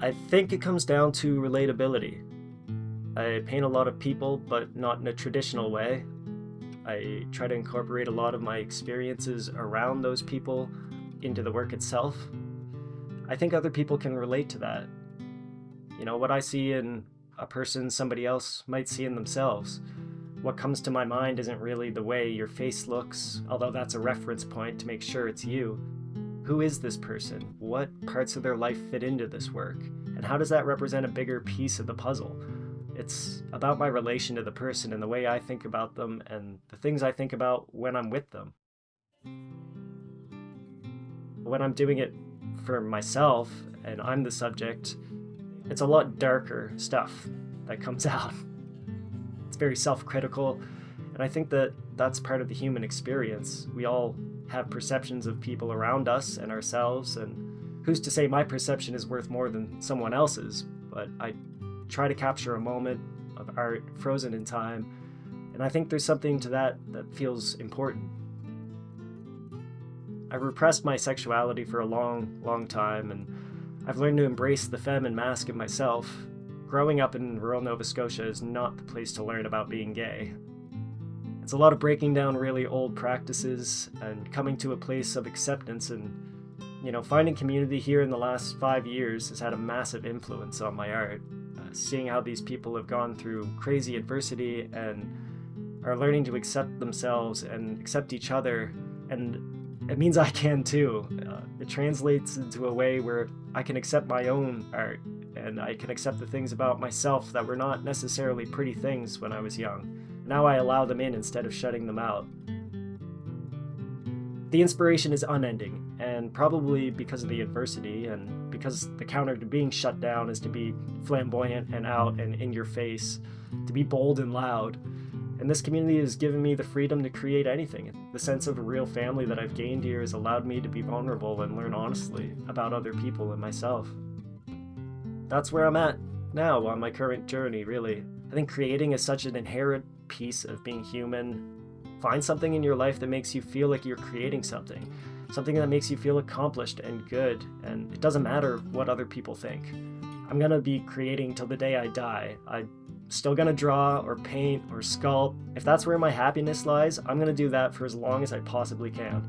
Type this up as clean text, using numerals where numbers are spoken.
I think it comes down to relatability. I paint a lot of people, but not in a traditional way. I try to incorporate a lot of my experiences around those people into the work itself. I think other people can relate to that. What I see in a person, somebody else might see in themselves. What comes to my mind isn't really the way your face looks, although that's a reference point to make sure it's you. Who is this person? What parts of their life fit into this work? And how does that represent a bigger piece of the puzzle? It's about my relation to the person and the way I think about them and the things I think about when I'm with them. When I'm doing it for myself and I'm the subject, it's a lot darker stuff that comes out. It's very self-critical, and I think that that's part of the human experience. We all have perceptions of people around us and ourselves, and who's to say my perception is worth more than someone else's, but I try to capture a moment of art frozen in time, and I think there's something to that that feels important. I repressed my sexuality for a long time, and I've learned to embrace the femme and mask in myself. Growing up in rural Nova Scotia is not the place to learn about being gay. It's a lot of breaking down really old practices and coming to a place of acceptance, and finding community here in the last 5 years has had a massive influence on my art. Seeing how these people have gone through crazy adversity and are learning to accept themselves and accept each other, and it means I can too. It translates into a way where I can accept my own art, and I can accept the things about myself that were not necessarily pretty things when I was young. Now I allow them in instead of shutting them out. The inspiration is unending, and probably because of the adversity and because the counter to being shut down is to be flamboyant and out and in your face, to be bold and loud. And this community has given me the freedom to create anything. The sense of a real family that I've gained here has allowed me to be vulnerable and learn honestly about other people and myself. That's where I'm at now on my current journey, really. I think creating is such an inherent piece of being human. Find something in your life that makes you feel like you're creating something that makes you feel accomplished and good, and it doesn't matter what other people think. I'm gonna be creating till the day I die. I'm still gonna draw or paint or sculpt. If that's where my happiness lies, I'm gonna do that for as long as I possibly can.